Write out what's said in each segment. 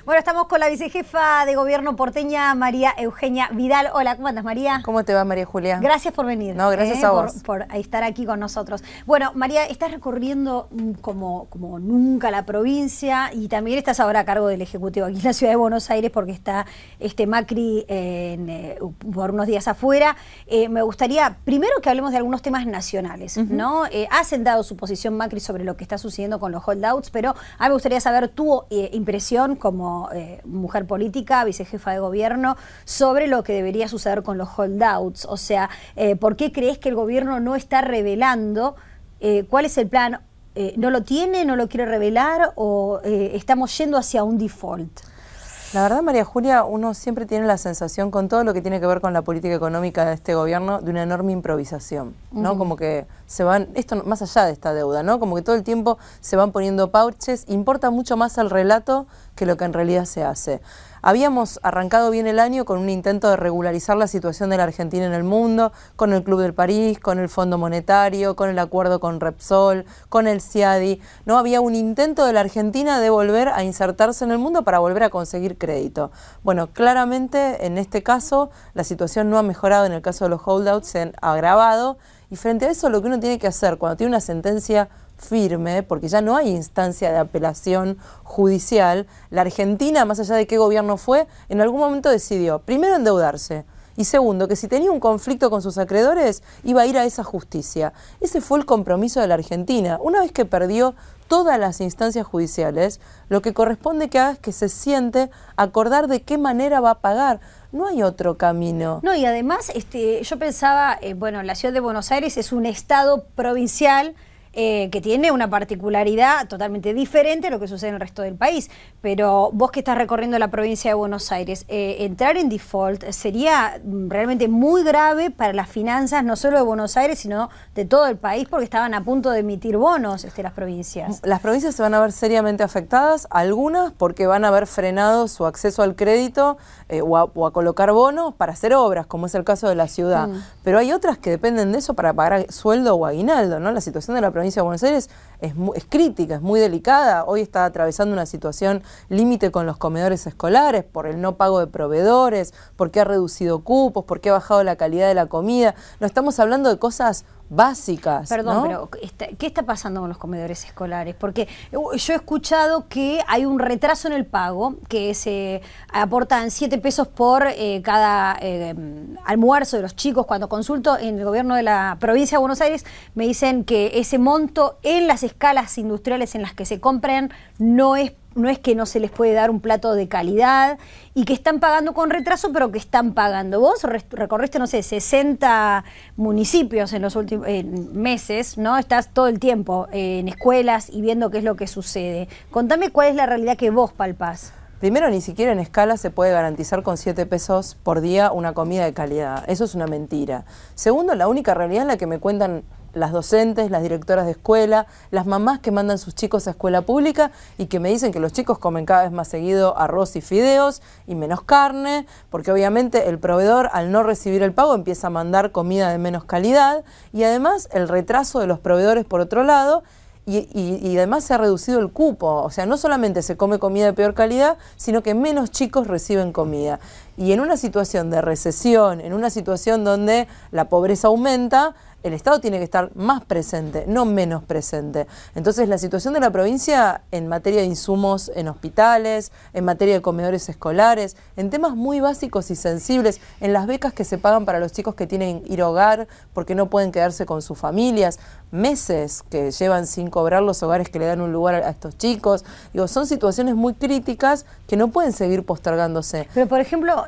Bueno, estamos con la vicejefa de gobierno porteña, María Eugenia Vidal. Hola, ¿cómo andas, María? ¿Cómo te va, María Julia? Gracias por venir. No, gracias a vos. Por estar aquí con nosotros. Bueno, María, estás recorriendo como nunca la provincia y también estás ahora a cargo del Ejecutivo aquí en la ciudad de Buenos Aires porque está Macri por unos días afuera. Me gustaría, primero, que hablemos de algunos temas nacionales, ¿no? Ha sentado su posición Macri sobre lo que está sucediendo con los holdouts, pero a mí me gustaría saber tu impresión como mujer política, vicejefa de gobierno, sobre lo que debería suceder con los holdouts. O sea, ¿por qué crees que el gobierno no está revelando cuál es el plan? ¿No lo tiene, no lo quiere revelar o estamos yendo hacia un default? La verdad, María Julia, uno siempre tiene la sensación, con todo lo que tiene que ver con la política económica de este gobierno, de una enorme improvisación, ¿no? Como que se van, esto más allá de esta deuda, ¿no? Como que todo el tiempo se van poniendo parches, importa mucho más el relato que lo que en realidad se hace. Habíamos arrancado bien el año con un intento de regularizar la situación de la Argentina en el mundo, con el Club del París, con el Fondo Monetario, con el acuerdo con Repsol, con el CIADI, ¿no? Había un intento de la Argentina de volver a insertarse en el mundo para volver a conseguir crédito. Bueno, claramente en este caso la situación no ha mejorado, en el caso de los holdouts se han agravado, y frente a eso lo que uno tiene que hacer cuando tiene una sentencia firme, porque ya no hay instancia de apelación judicial, la Argentina, más allá de qué gobierno fue, en algún momento decidió, primero, endeudarse, y segundo, que si tenía un conflicto con sus acreedores, iba a ir a esa justicia. Ese fue el compromiso de la Argentina. Una vez que perdió todas las instancias judiciales, lo que corresponde que haga es que se siente a acordar de qué manera va a pagar. No hay otro camino. No, y además yo pensaba, bueno, la ciudad de Buenos Aires es un estado provincial que tiene una particularidad totalmente diferente a lo que sucede en el resto del país. Pero vos que estás recorriendo la provincia de Buenos Aires, entrar en default sería realmente muy grave para las finanzas, no solo de Buenos Aires, sino de todo el país, porque estaban a punto de emitir bonos las provincias. Las provincias se van a ver seriamente afectadas, algunas porque van a haber frenado su acceso al crédito o a colocar bonos para hacer obras, como es el caso de la ciudad. Pero hay otras que dependen de eso para pagar sueldo o aguinaldo, ¿no? La situación de la provincia de Buenos Aires es crítica, es muy delicada. Hoy está atravesando una situación límite con los comedores escolares por el no pago de proveedores, porque ha reducido cupos, porque ha bajado la calidad de la comida. No estamos hablando de cosas básicas. Perdón, ¿no? pero ¿qué está pasando con los comedores escolares? Porque yo he escuchado que hay un retraso en el pago, que se aportan 7 pesos por cada almuerzo de los chicos. Cuando consulto en el gobierno de la provincia de Buenos Aires, me dicen que ese monto en las escalas industriales en las que se compran no es que no se les puede dar un plato de calidad y que están pagando con retraso, pero que están pagando. Vos recorriste, no sé, 60 municipios en los últimos meses, ¿no? Estás todo el tiempo en escuelas y viendo qué es lo que sucede. Contame cuál es la realidad que vos palpás. Primero, ni siquiera en escala se puede garantizar con 7 pesos por día una comida de calidad. Eso es una mentira. Segundo, la única realidad en la que me cuentan las docentes, las directoras de escuela, las mamás que mandan sus chicos a escuela pública y que me dicen que los chicos comen cada vez más seguido arroz y fideos y menos carne, porque obviamente el proveedor, al no recibir el pago, empieza a mandar comida de menos calidad, y además el retraso de los proveedores por otro lado. Y además se ha reducido el cupo, o sea, no solamente se come comida de peor calidad, sino que menos chicos reciben comida. Y en una situación de recesión, en una situación donde la pobreza aumenta, el Estado tiene que estar más presente, no menos presente. Entonces la situación de la provincia en materia de insumos en hospitales, en materia de comedores escolares, en temas muy básicos y sensibles, en las becas que se pagan para los chicos que tienen que ir a hogar porque no pueden quedarse con sus familias, meses que llevan sin cobrar los hogares que le dan un lugar a estos chicos. Digo, son situaciones muy críticas que no pueden seguir postergándose. Pero por ejemplo,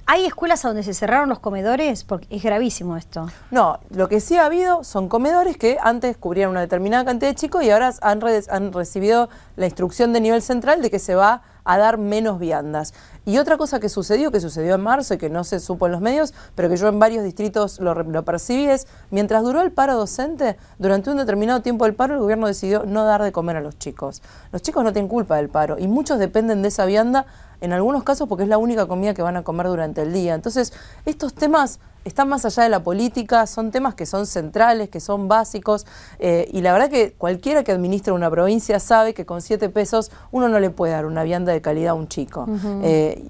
¿hay escuelas a donde se cerraron los comedores? Porque es gravísimo esto. No, lo que sí ha habido son comedores que antes cubrían una determinada cantidad de chicos y ahora han recibido la instrucción de nivel central de que se va a dar menos viandas. Y otra cosa que sucedió en marzo y que no se supo en los medios, pero que yo en varios distritos lo percibí, es mientras duró el paro docente, durante un determinado tiempo del paro el gobierno decidió no dar de comer a los chicos. Los chicos no tienen culpa del paro y muchos dependen de esa vianda, en algunos casos porque es la única comida que van a comer durante el día. Entonces, estos temas están más allá de la política, son temas que son centrales, que son básicos, y la verdad que cualquiera que administra una provincia sabe que con 7 pesos uno no le puede dar una vianda de calidad a un chico.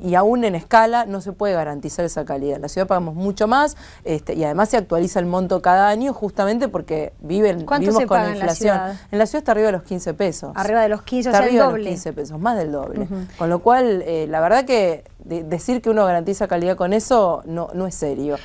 Y aún en escala no se puede garantizar esa calidad. En la ciudad pagamos mucho más, y además se actualiza el monto cada año justamente porque vivimos con la inflación. En la ciudad está arriba de los 15 pesos. Arriba de los 15, está o sea, el arriba de doble. los 15 pesos, más del doble. Con lo cual, la verdad que decir que uno garantiza calidad con eso no es serio.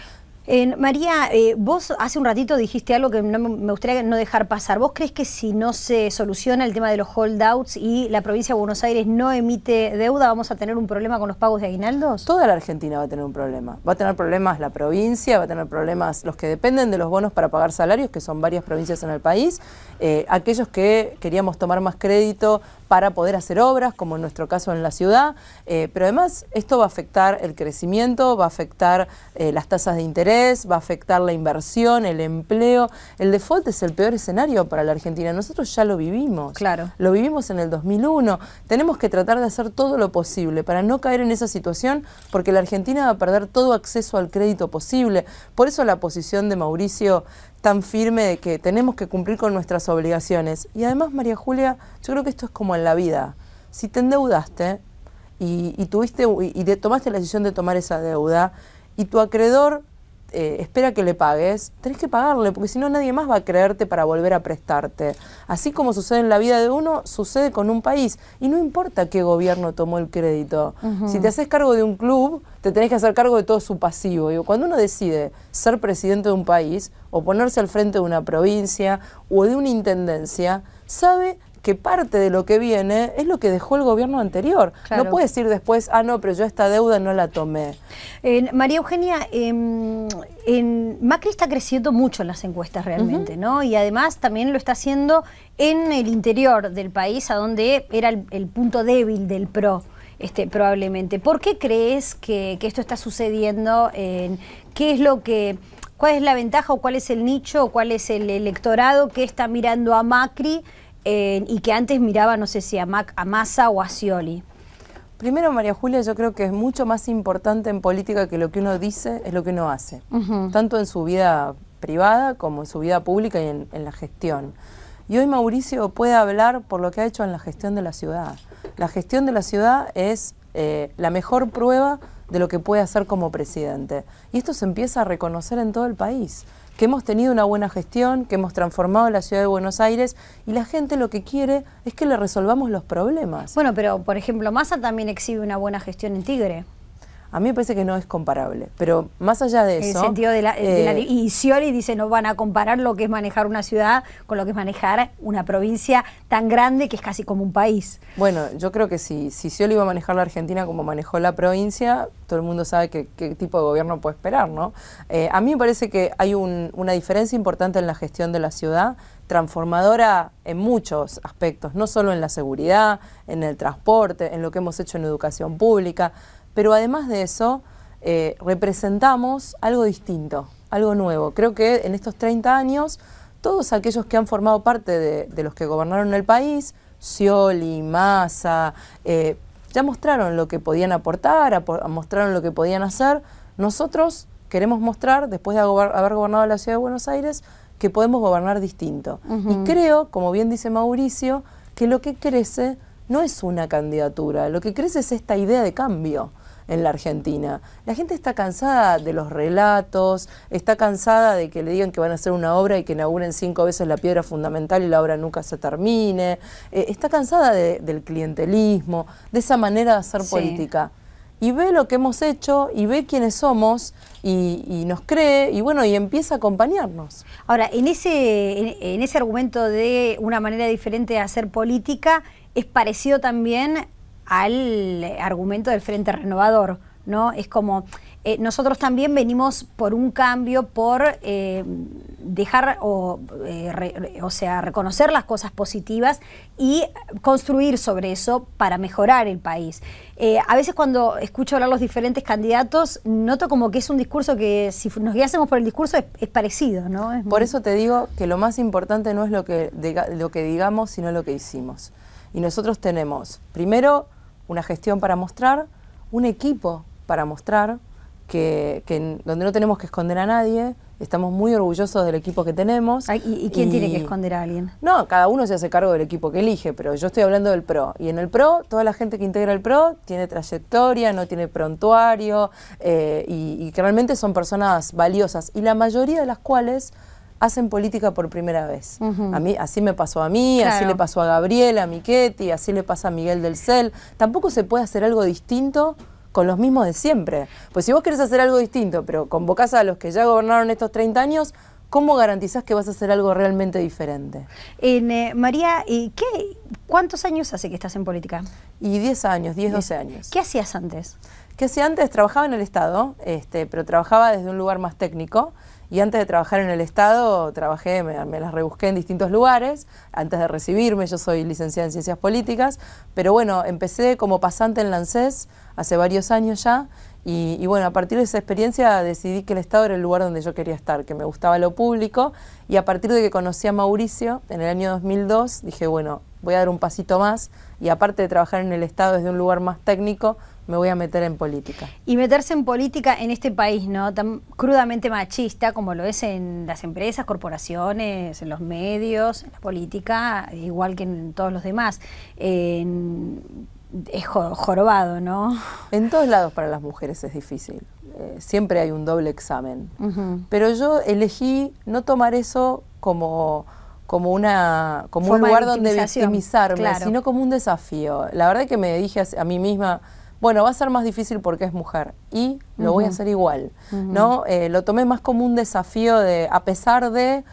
María, vos hace un ratito dijiste algo que me gustaría no dejar pasar. ¿Vos crees que si no se soluciona el tema de los holdouts y la provincia de Buenos Aires no emite deuda, vamos a tener un problema con los pagos de aguinaldos? Toda la Argentina va a tener un problema. Va a tener problemas la provincia, va a tener problemas los que dependen de los bonos para pagar salarios, que son varias provincias en el país, aquellos que queríamos tomar más crédito para poder hacer obras, como en nuestro caso en la ciudad, pero además esto va a afectar el crecimiento, va a afectar las tasas de interés, va a afectar la inversión, el empleo. El default es el peor escenario para la Argentina. Nosotros ya lo vivimos. Claro. Lo vivimos en el 2001. Tenemos que tratar de hacer todo lo posible para no caer en esa situación, porque la Argentina va a perder todo acceso al crédito posible. Por eso la posición de Mauricio tan firme de que tenemos que cumplir con nuestras obligaciones. Y además, María Julia, yo creo que esto es como en la vida. Si te endeudaste y tomaste la decisión de tomar esa deuda y tu acreedor espera que le pagues, tenés que pagarle, porque si no nadie más va a creerte para volver a prestarte. Así como sucede en la vida de uno, sucede con un país. Y no importa qué gobierno tomó el crédito. Si te haces cargo de un club, te tenés que hacer cargo de todo su pasivo. Digo, cuando uno decide ser presidente de un país, o ponerse al frente de una provincia, o de una intendencia, sabe que parte de lo que viene es lo que dejó el gobierno anterior. Claro. No puede decir después, ah, no, pero yo esta deuda no la tomé. María Eugenia, Macri está creciendo mucho en las encuestas realmente, ¿no? Y además también lo está haciendo en el interior del país, a donde era el punto débil del PRO. Probablemente. ¿Por qué crees que esto está sucediendo? ¿Qué es lo que, cuál es la ventaja o cuál es el nicho o cuál es el electorado que está mirando a Macri y que antes miraba, no sé si a Massa o a Scioli? Primero, María Julia, yo creo que es mucho más importante en política que lo que uno dice es lo que uno hace, tanto en su vida privada como en su vida pública y en la gestión. Y hoy Mauricio puede hablar por lo que ha hecho en la gestión de la ciudad. La gestión de la ciudad es la mejor prueba de lo que puede hacer como presidente. Y esto se empieza a reconocer en todo el país, que hemos tenido una buena gestión, que hemos transformado la ciudad de Buenos Aires y la gente lo que quiere es que le resolvamos los problemas. Bueno, pero por ejemplo, Massa también exhibe una buena gestión en Tigre. A mí me parece que no es comparable, pero más allá de eso... En el sentido y Scioli dice no van a comparar lo que es manejar una ciudad con lo que es manejar una provincia tan grande que es casi como un país. Bueno, yo creo que si Scioli iba a manejar la Argentina como manejó la provincia, todo el mundo sabe qué tipo de gobierno puede esperar, ¿no? A mí me parece que hay una diferencia importante en la gestión de la ciudad, transformadora en muchos aspectos, no solo en la seguridad, en el transporte, en lo que hemos hecho en educación pública, pero además de eso, representamos algo distinto, algo nuevo. Creo que en estos 30 años, todos aquellos que han formado parte de los que gobernaron el país, Scioli, Massa, ya mostraron lo que podían aportar, mostraron lo que podían hacer. Nosotros queremos mostrar, después de haber gobernado la ciudad de Buenos Aires, que podemos gobernar distinto. Y creo, como bien dice Mauricio, que lo que crece no es una candidatura, lo que crece es esta idea de cambio en la Argentina. La gente está cansada de los relatos, está cansada de que le digan que van a hacer una obra y que inauguren 5 veces la piedra fundamental y la obra nunca se termine. Está cansada del clientelismo, de esa manera de hacer política. Y ve lo que hemos hecho y ve quiénes somos y nos cree y bueno, y empieza a acompañarnos. Ahora, en ese argumento de una manera diferente de hacer política, es parecido también al argumento del Frente Renovador, ¿no? Es como, nosotros también venimos por un cambio, por dejar, o sea, reconocer las cosas positivas y construir sobre eso para mejorar el país. A veces cuando escucho hablar los diferentes candidatos, noto como que es un discurso que, si nos guiásemos por el discurso, es parecido, ¿no? Por eso te digo que lo más importante no es lo que digamos, sino lo que hicimos. Y nosotros tenemos, primero, una gestión para mostrar, un equipo para mostrar, donde no tenemos que esconder a nadie. Estamos muy orgullosos del equipo que tenemos. ¿Y quién tiene que esconder a alguien? No, cada uno se hace cargo del equipo que elige, pero yo estoy hablando del PRO. Y en el PRO, toda la gente que integra el PRO tiene trayectoria, no tiene prontuario, y que realmente son personas valiosas, y la mayoría de las cuales hacen política por primera vez. A mí, así me pasó a mí, claro. Así le pasó a Gabriela Michetti, así le pasa a Miguel del Cel. Tampoco se puede hacer algo distinto con los mismos de siempre. Pues si vos querés hacer algo distinto, pero convocás a los que ya gobernaron estos 30 años, ¿cómo garantizás que vas a hacer algo realmente diferente? María, ¿cuántos años hace que estás en política? Y 10 años, 10, 12 años. ¿Qué hacías antes? ¿Qué hacía antes? Trabajaba en el Estado, pero trabajaba desde un lugar más técnico. Y antes de trabajar en el Estado, me las rebusqué en distintos lugares. Antes de recibirme, yo soy licenciada en Ciencias Políticas, pero bueno, empecé como pasante en la ANSES hace varios años ya, y bueno, a partir de esa experiencia decidí que el Estado era el lugar donde yo quería estar, que me gustaba lo público, y a partir de que conocí a Mauricio en el año 2002, dije, bueno, voy a dar un pasito más, y aparte de trabajar en el Estado desde un lugar más técnico, me voy a meter en política. Y meterse en política en este país, ¿no?, tan crudamente machista como lo es en las empresas, corporaciones, en los medios, en la política, igual que en todos los demás. Es jorobado, ¿no? En todos lados para las mujeres es difícil. Siempre hay un doble examen. Pero yo elegí no tomar eso como un lugar donde victimizarme, claro, sino como un desafío. La verdad que me dije a mí misma, bueno, va a ser más difícil porque es mujer, y lo voy a hacer igual, ¿no? Lo tomé más como un desafío de, a pesar de,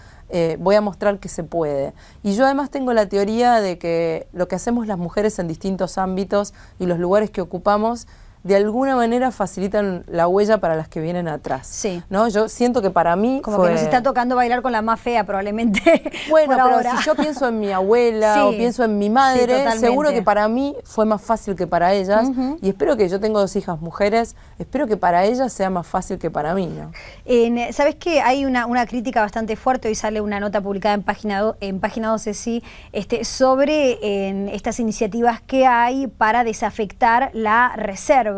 voy a mostrar que se puede. Y yo además tengo la teoría de que lo que hacemos las mujeres en distintos ámbitos y los lugares que ocupamos, de alguna manera facilitan la huella para las que vienen atrás. Sí. ¿No? Yo siento que para mí como que nos está tocando bailar con la más fea probablemente. Bueno, pero ahora, si yo pienso en mi abuela, sí, o pienso en mi madre, sí, seguro que para mí fue más fácil que para ellas, y espero que yo tengo 2 hijas mujeres, espero que para ellas sea más fácil que para mí, ¿no? ¿Sabes qué? Hay una crítica bastante fuerte, hoy sale una nota publicada en Página 12, sí, sobre estas iniciativas que hay para desafectar la reserva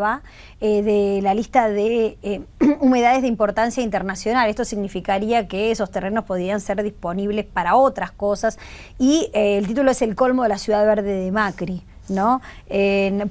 de la lista de humedades de importancia internacional. Esto significaría que esos terrenos podrían ser disponibles para otras cosas, y el título es El colmo de la ciudad verde de Macri, ¿no?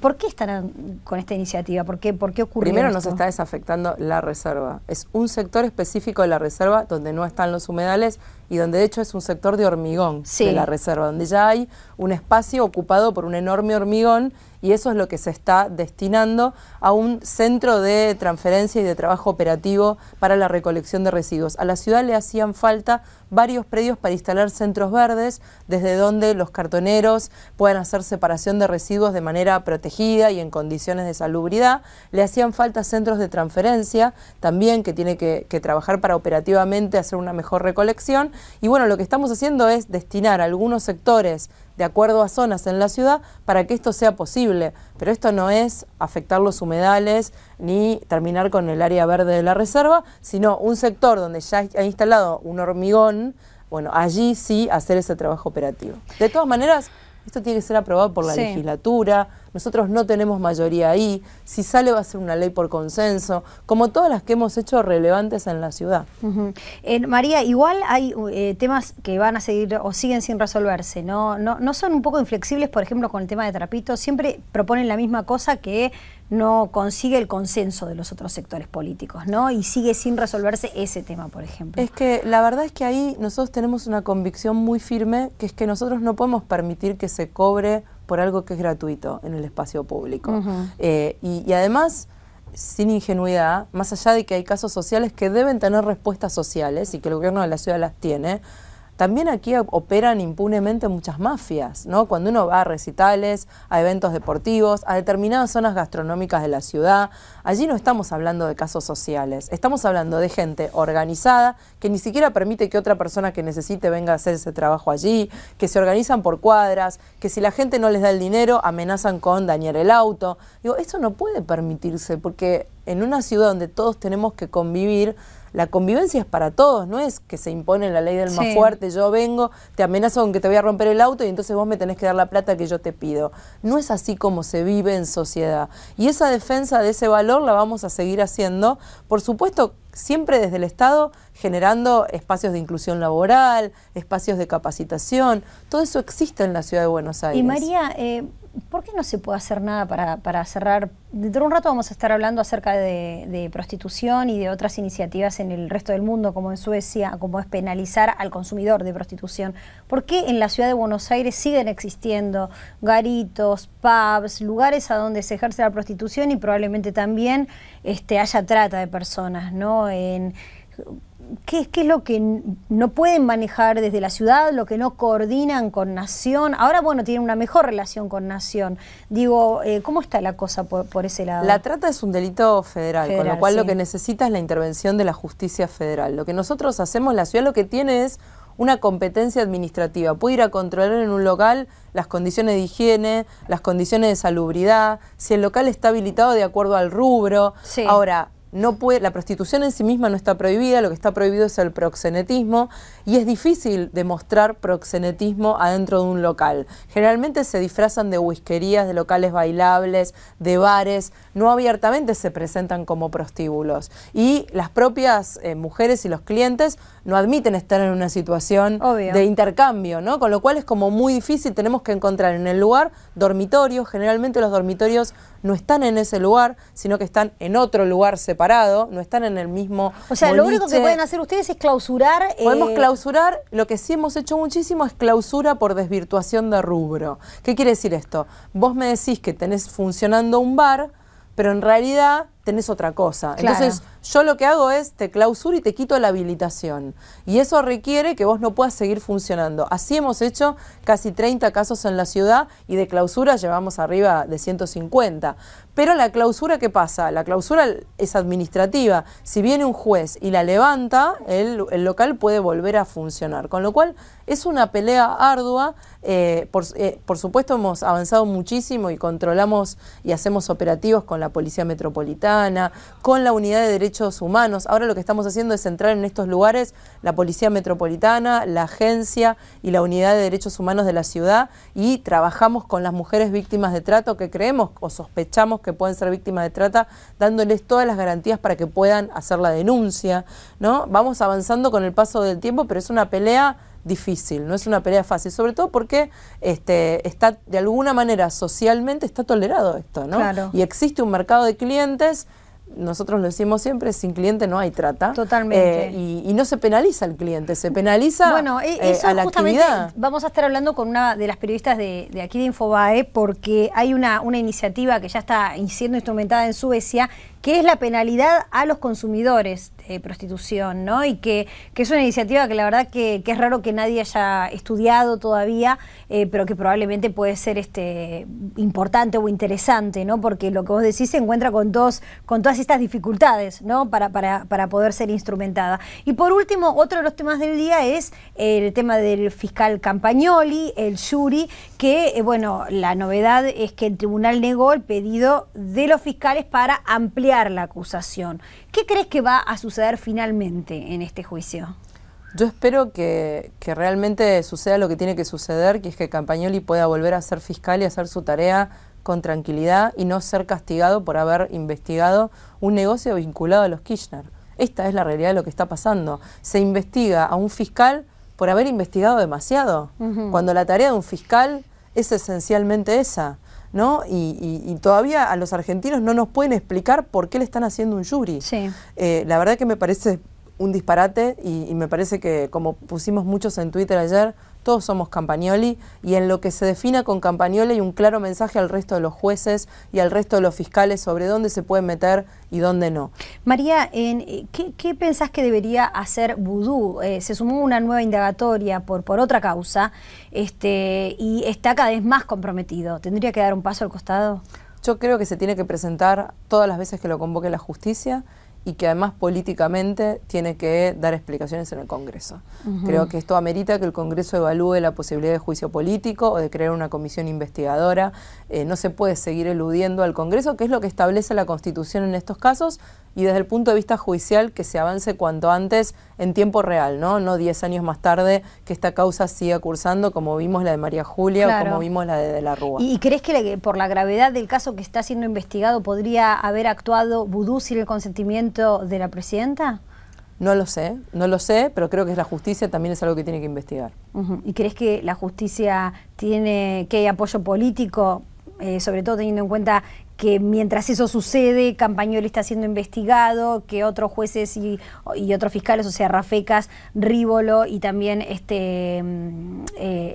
¿Por qué están con esta iniciativa? ¿Por qué ocurre Primero esto? Nos está desafectando la reserva. Es un sector específico de la reserva donde no están los humedales, y donde de hecho es un sector de hormigón, sí, de la reserva, donde ya hay un espacio ocupado por un enorme hormigón, y eso es lo que se está destinando a un centro de transferencia y de trabajo operativo para la recolección de residuos. A la ciudad le hacían falta varios predios para instalar centros verdes, desde donde los cartoneros puedan hacer separación de residuos de manera protegida y en condiciones de salubridad. Le hacían falta centros de transferencia también, que tiene que trabajar para operativamente hacer una mejor recolección. Y bueno, lo que estamos haciendo es destinar algunos sectores de acuerdo a zonas en la ciudad para que esto sea posible, pero esto no es afectar los humedales ni terminar con el área verde de la reserva, sino un sector donde ya ha instalado un hormigón, bueno, allí sí hacer ese trabajo operativo. De todas maneras, esto tiene que ser aprobado por la legislatura, nosotros no tenemos mayoría ahí, si sale va a ser una ley por consenso, como todas las que hemos hecho relevantes en la ciudad. María, igual hay temas que van a seguir o siguen sin resolverse, ¿no son un poco inflexibles, por ejemplo, con el tema de Trapito? Siempre proponen la misma cosa que no consigue el consenso de los otros sectores políticos, ¿no? Y sigue sin resolverse ese tema, por ejemplo. Es que la verdad es que ahí nosotros tenemos una convicción muy firme, que es que nosotros no podemos permitir que se cobre por algo que es gratuito en el espacio público. Y además, sin ingenuidad, más allá de que hay casos sociales que deben tener respuestas sociales y que el gobierno de la ciudad las tiene, también aquí operan impunemente muchas mafias, ¿no? Cuando uno va a recitales, a eventos deportivos, a determinadas zonas gastronómicas de la ciudad, allí no estamos hablando de casos sociales, estamos hablando de gente organizada que ni siquiera permite que otra persona que necesite venga a hacer ese trabajo allí, que se organizan por cuadras, que si la gente no les da el dinero amenazan con dañar el auto. Digo, eso no puede permitirse, porque en una ciudad donde todos tenemos que convivir, la convivencia es para todos, no es que se impone la ley del más fuerte, yo vengo, te amenazo con que te voy a romper el auto y entonces vos me tenés que dar la plata que yo te pido. No es así como se vive en sociedad. Y esa defensa de ese valor la vamos a seguir haciendo, por supuesto, siempre desde el Estado, generando espacios de inclusión laboral, espacios de capacitación. Todo eso existe en la Ciudad de Buenos Aires. Y María, ¿por qué no se puede hacer nada para cerrar? Dentro de un rato vamos a estar hablando acerca de prostitución y de otras iniciativas en el resto del mundo, como en Suecia, como es penalizar al consumidor de prostitución. ¿Por qué en la Ciudad de Buenos Aires siguen existiendo garitos, pubs, lugares a donde se ejerce la prostitución y probablemente también haya trata de personas, ¿no? ¿Qué es lo que no pueden manejar desde la ciudad, lo que no coordinan con Nación? Ahora, bueno, tienen una mejor relación con Nación. Digo, ¿cómo está la cosa por ese lado? La trata es un delito federal, con lo cual lo que necesita es la intervención de la justicia federal. Lo que nosotros hacemos, la ciudad lo que tiene es una competencia administrativa. Puede ir a controlar en un local las condiciones de higiene, las condiciones de salubridad, si el local está habilitado de acuerdo al rubro. Ahora, no puede, la prostitución en sí misma no está prohibida, lo que está prohibido es el proxenetismo y es difícil demostrar proxenetismo adentro de un local. Generalmente se disfrazan de whiskerías, de locales bailables, de bares, no abiertamente se presentan como prostíbulos. Y las propias mujeres y los clientes no admiten estar en una situación de intercambio, ¿no? Con lo cual es como muy difícil, tenemos que encontrar en el lugar dormitorios, generalmente los dormitorios no están en ese lugar, sino que están en otro lugar separado, no están en el mismo O sea, boliche. Lo único que pueden hacer ustedes es clausurar... Podemos clausurar, lo que sí hemos hecho muchísimo es clausura por desvirtuación de rubro. ¿Qué quiere decir esto? Vos me decís que tenés funcionando un bar, pero en realidad tenés otra cosa. Entonces, yo lo que hago es te clausuro y te quito la habilitación. Y eso requiere que vos no puedas seguir funcionando. Así hemos hecho casi 30 casos en la ciudad y de clausura llevamos arriba de 150. Pero la clausura, ¿qué pasa? La clausura es administrativa. Si viene un juez y la levanta, el local puede volver a funcionar. Con lo cual, es una pelea ardua. Por supuesto, hemos avanzado muchísimo y controlamos y hacemos operativos con la Policía Metropolitana, con la Unidad de Derechos Humanos. Ahora lo que estamos haciendo es entrar en estos lugares, la Policía Metropolitana, la Agencia y la Unidad de Derechos Humanos de la ciudad, y trabajamos con las mujeres víctimas de trato que creemos o sospechamos que pueden ser víctimas de trata, dándoles todas las garantías para que puedan hacer la denuncia, ¿no? Vamos avanzando con el paso del tiempo, pero es una pelea difícil, no es una pelea fácil, sobre todo porque está de alguna manera socialmente está tolerado esto, ¿no? Y existe un mercado de clientes, nosotros lo decimos siempre, sin cliente no hay trata. Totalmente. Y no se penaliza al cliente, se penaliza eso a la actividad. Vamos a estar hablando con una de las periodistas de aquí de Infobae, porque hay una iniciativa que ya está siendo instrumentada en Suecia, que es la penalidad a los consumidores de prostitución, ¿no? Y que es una iniciativa que la verdad que es raro que nadie haya estudiado todavía, pero que probablemente puede ser importante o interesante, ¿no? Porque lo que vos decís se encuentra con todas estas dificultades, ¿no? Para poder ser instrumentada. Y por último, otro de los temas del día es el tema del fiscal Campagnoli, el jury, que, bueno, la novedad es que el tribunal negó el pedido de los fiscales para ampliar la acusación. ¿Qué crees que va a suceder finalmente en este juicio? Yo espero que realmente suceda lo que tiene que suceder, que es que Campagnoli pueda volver a ser fiscal y hacer su tarea con tranquilidad y no ser castigado por haber investigado un negocio vinculado a los Kirchner. Esta es la realidad de lo que está pasando. Se investiga a un fiscal por haber investigado demasiado, cuando la tarea de un fiscal es esencialmente esa, ¿no? Y todavía a los argentinos no nos pueden explicar por qué le están haciendo un jury. La verdad que me parece un disparate y me parece que, como pusimos muchos en Twitter ayer, todos somos Campagnoli, y en lo que se defina con Campagnoli hay un claro mensaje al resto de los jueces y al resto de los fiscales sobre dónde se puede meter y dónde no. María, ¿qué pensás que debería hacer Vudú? Se sumó una nueva indagatoria por otra causa y está cada vez más comprometido. ¿Tendría que dar un paso al costado? Yo creo que se tiene que presentar todas las veces que lo convoque la justicia y que además políticamente tiene que dar explicaciones en el Congreso. Creo que esto amerita que el Congreso evalúe la posibilidad de juicio político o de crear una comisión investigadora. No se puede seguir eludiendo al Congreso, que es lo que establece la Constitución en estos casos, y desde el punto de vista judicial que se avance cuanto antes en tiempo real, no 10 años más tarde que esta causa siga cursando, como vimos la de María Julia, claro, o como vimos la de la Rúa. ¿Y crees que por la gravedad del caso que está siendo investigado podría haber actuado Vudú sin el consentimiento de la presidenta? No lo sé, pero creo que la justicia también es algo que tiene que investigar. ¿Y crees que la justicia tiene que hay apoyo político, sobre todo teniendo en cuenta que mientras eso sucede, Campagnoli está siendo investigado, que otros jueces y otros fiscales, o sea, Rafecas, Rívolo y también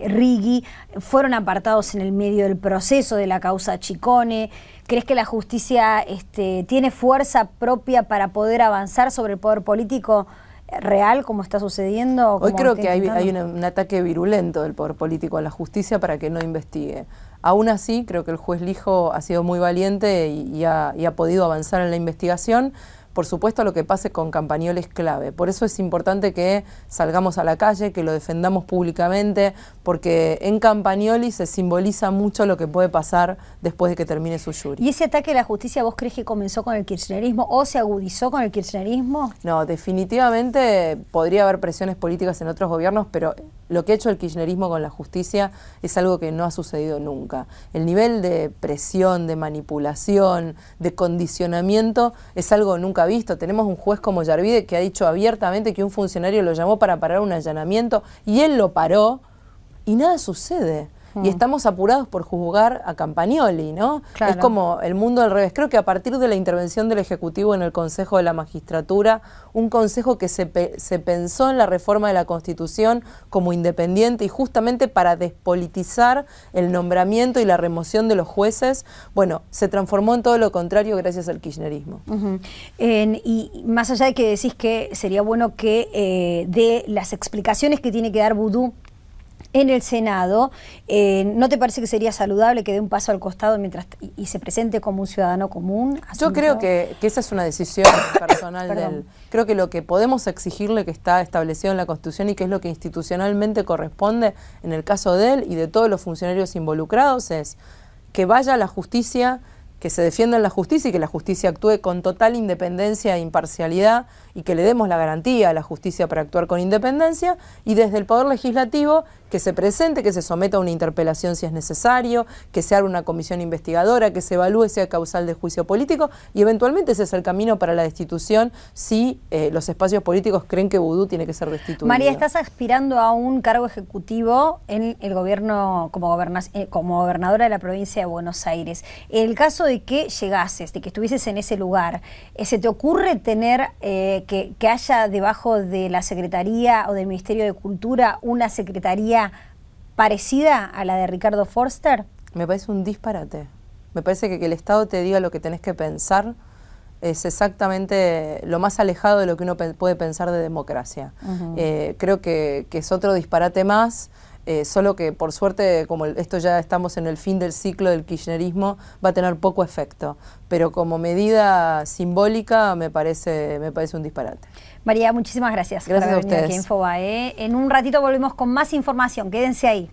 Righi, fueron apartados en el medio del proceso de la causa Ciccone? ¿Crees que la justicia tiene fuerza propia para poder avanzar sobre el poder político real, como está sucediendo? Hoy creo que hay un ataque virulento del poder político a la justicia para que no investigue. Aún así, creo que el juez Lijo ha sido muy valiente y ha podido avanzar en la investigación. Por supuesto, lo que pase con Campagnoli es clave. Por eso es importante que salgamos a la calle, que lo defendamos públicamente, porque en Campagnoli se simboliza mucho lo que puede pasar después de que termine su jury. ¿Y ese ataque a la justicia vos crees que comenzó con el kirchnerismo o se agudizó con el kirchnerismo? No, definitivamente podría haber presiones políticas en otros gobiernos, pero lo que ha hecho el kirchnerismo con la justicia es algo que no ha sucedido nunca. El nivel de presión, de manipulación, de condicionamiento es algo nunca visto. Tenemos un juez como Yarvide que ha dicho abiertamente que un funcionario lo llamó para parar un allanamiento y él lo paró y nada sucede. Y estamos apurados por juzgar a Campagnoli, ¿no? Claro. Es como el mundo al revés. Creo que a partir de la intervención del Ejecutivo en el Consejo de la Magistratura, un consejo que se pensó en la reforma de la Constitución como independiente y justamente para despolitizar el nombramiento y la remoción de los jueces, bueno, se transformó en todo lo contrario gracias al kirchnerismo. Y más allá de que decís que sería bueno que de las explicaciones que tiene que dar Vudú en el Senado, ¿no te parece que sería saludable que dé un paso al costado mientras y se presente como un ciudadano común? Yo creo que esa es una decisión personal de él. Creo que lo que podemos exigirle, que está establecido en la Constitución y que es lo que institucionalmente corresponde en el caso de él y de todos los funcionarios involucrados, es que vaya a la justicia, que se defienda en la justicia y que la justicia actúe con total independencia e imparcialidad y que le demos la garantía a la justicia para actuar con independencia, y desde el Poder Legislativo que se presente, que se someta a una interpelación si es necesario, que se haga una comisión investigadora, que se evalúe si hay causal de juicio político, y eventualmente ese es el camino para la destitución si los espacios políticos creen que Vudú tiene que ser destituido. María, estás aspirando a un cargo ejecutivo en el gobierno como gobernadora de la provincia de Buenos Aires. En el caso de que llegases, de que estuvieses en ese lugar, ¿se te ocurre tener que haya debajo de la Secretaría o del Ministerio de Cultura una secretaría parecida a la de Ricardo Forster? Me parece un disparate. Me parece que el Estado te diga lo que tenés que pensar es exactamente lo más alejado de lo que uno puede pensar de democracia. Creo que es otro disparate más. Solo que por suerte, como esto ya estamos en el fin del ciclo del kirchnerismo, va a tener poco efecto. Pero como medida simbólica me parece un disparate. María, muchísimas gracias. Gracias a ustedes. Aquí en Infobae. En un ratito volvemos con más información. Quédense ahí.